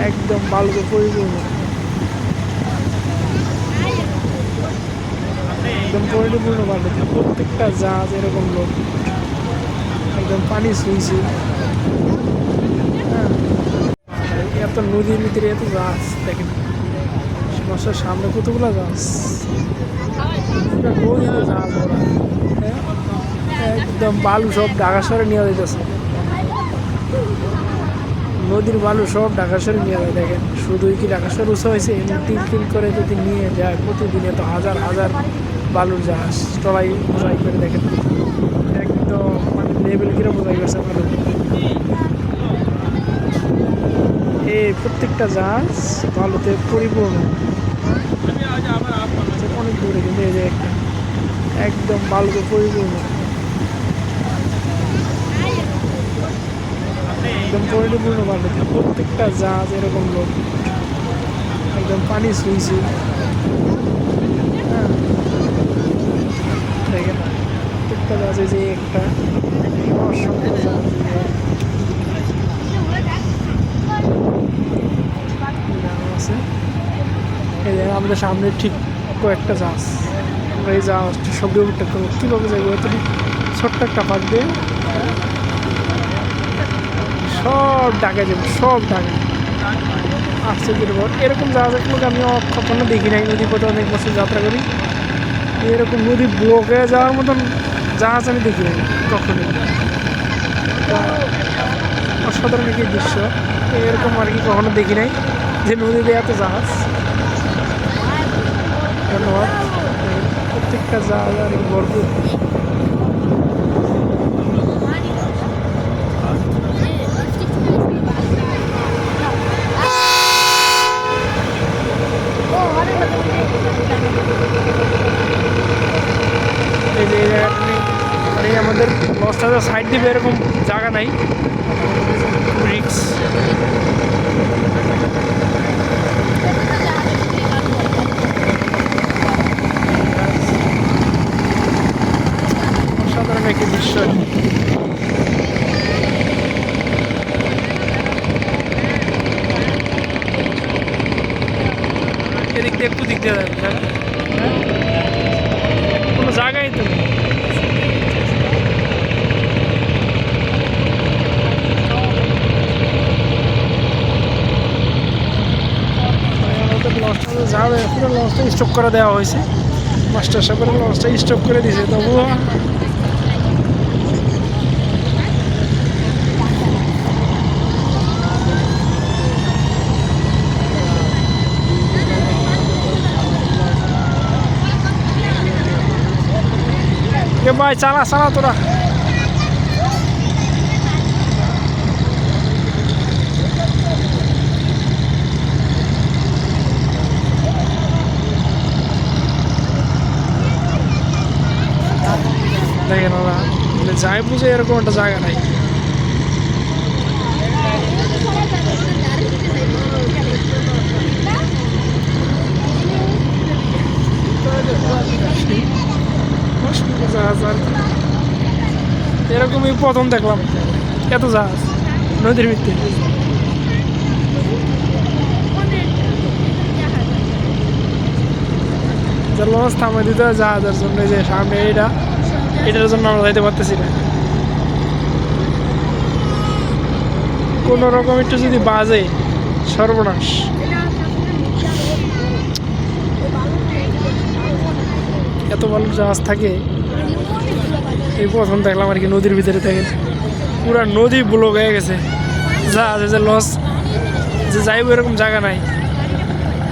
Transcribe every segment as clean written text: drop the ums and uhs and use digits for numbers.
একদম বালুতে পরিপূর্ণ, একদম পরিপূর্ণ বালুতে। প্রত্যেকটা জাহাজ এরকম লোক, একদম পানি ছুঁইছে। হ্যাঁ, এত নদীর ভিতরে এত জাহাজ দেখেন, সমস্যার সামনে কতগুলো জাহাজ, নদীতে জাহাজ ওরা। হ্যাঁ, একদম বালু সব ঢাকা শহরে নিয়ে যাইতেছে, নদীর বালু সব ঢাকা শহরে নিয়ে যায়। দেখেন শুধুই কি ঢাকা শহর উঁচু হয়েছে, তিল তিল করে যদি নিয়ে যায় প্রতিদিনে তো হাজার হাজার বালুর জাহাজ ট্রলাই বোঝাই করে। দেখেন একদম মানে লেভেল কিরা বোঝাই করছে বালু। এই প্রত্যেকটা জাহাজ বালুতে পরিপূর্ণ, অনেক দূরে কিন্তু এই যে একটা একদম বালুতে পরিপূর্ণ, একদম পরিপূর্ণ বালুতে। প্রত্যেকটা জাহাজ এরকম লোক, একদম পানি ছুঁইছে। হ্যাঁ, দেখেন প্রত্যেকটা জাহাজে যে একটা অসংখ্য জাহাজ আছে। এই যে আমাদের সামনে ঠিক কয়েকটা জাহাজ, আমরা এই জাহাজটা সব ওভারটেক করবো। কীভাবে যাবো এত ছোট্ট একটা ফাঁক দিয়ে, সব ঢাকা যাবো, সব ঢাকা। আশ্চর্যের পর এরকম জাহাজ একটু আমি কখনো দেখি নাই। নদী পথে অনেক বছর যাত্রা করি, এরকম নদী ব্লক হয়ে যাওয়ার মতন জাহাজ আমি দেখি নাই কখনো। অসাধারণ একটি দৃশ্য, এরকম আর কি কখনো দেখি নাই যে নদীতে এত জাহাজ। ধন্যবাদ। প্রত্যেকটা জাহাজ আর কি ভরপুর। এই যে মানে আমাদের লঞ্চটা সাইড দিবে এরকম জায়গা নাই, রিক্স। অসাধারণ একটি দৃশ্য। এদিক দিয়ে একটু দিক দিয়ে যাবে, কোনো জায়গায় তো নেই। লঞ্চটা যাবে, পুরো লঞ্চটা স্টপ করে দেওয়া হয়েছে, মাস্টার সাহেবের লঞ্চটা স্টপ করে দিয়েছে। তবুও ভাই চালা চালা তোরা। দেখেন ওরা যাই বুঝে এরকম একটা জায়গা নাই। জাহাজ আর এরকমই প্রথম দেখলাম এত জাহাজ নদীর ভিতরে। লঞ্চ থামাই দিতে হয় জাহাজের জন্য, যে সামনে এটার জন্য আমরা যাইতে পারতেছি না। কোনো রকম একটু যদি বাজে সর্বনাশ। এত ভালো জাহাজ থাকে এই প্রথম দেখলাম আর কি নদীর ভিতরে। দেখেন পুরা নদী ব্লক হয়ে গেছে, জাহাজে যে লঞ্চ যে যাইব এরকম জায়গা নাই,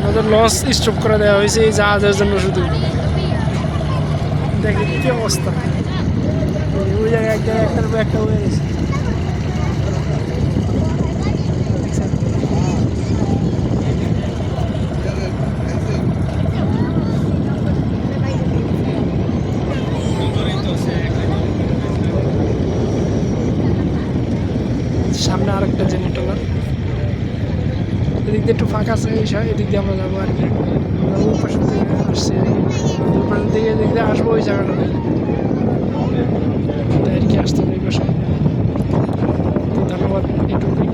ওদের লঞ্চ স্টপ করে দেওয়া হয়েছে এই জাহাজের জন্য শুধু। দেখেন কি অবস্থা, ওই জায়গায় এক জায়গায় একটার পর একটা হয়ে গেছে। সামনে আরেকটা জেনারেটর, এদিক দিয়ে একটু ফাঁকা আছে, এদিক দিয়ে আমরা যাবো আর কি। ওই পাশে থেকে আসছে, ওই পাশে থেকে এদিক দিয়ে আসবো ওই জায়গাটাতে, তাই আর কি আসতে হবে এই পাশে। তো ধন্যবাদ এটুকুই।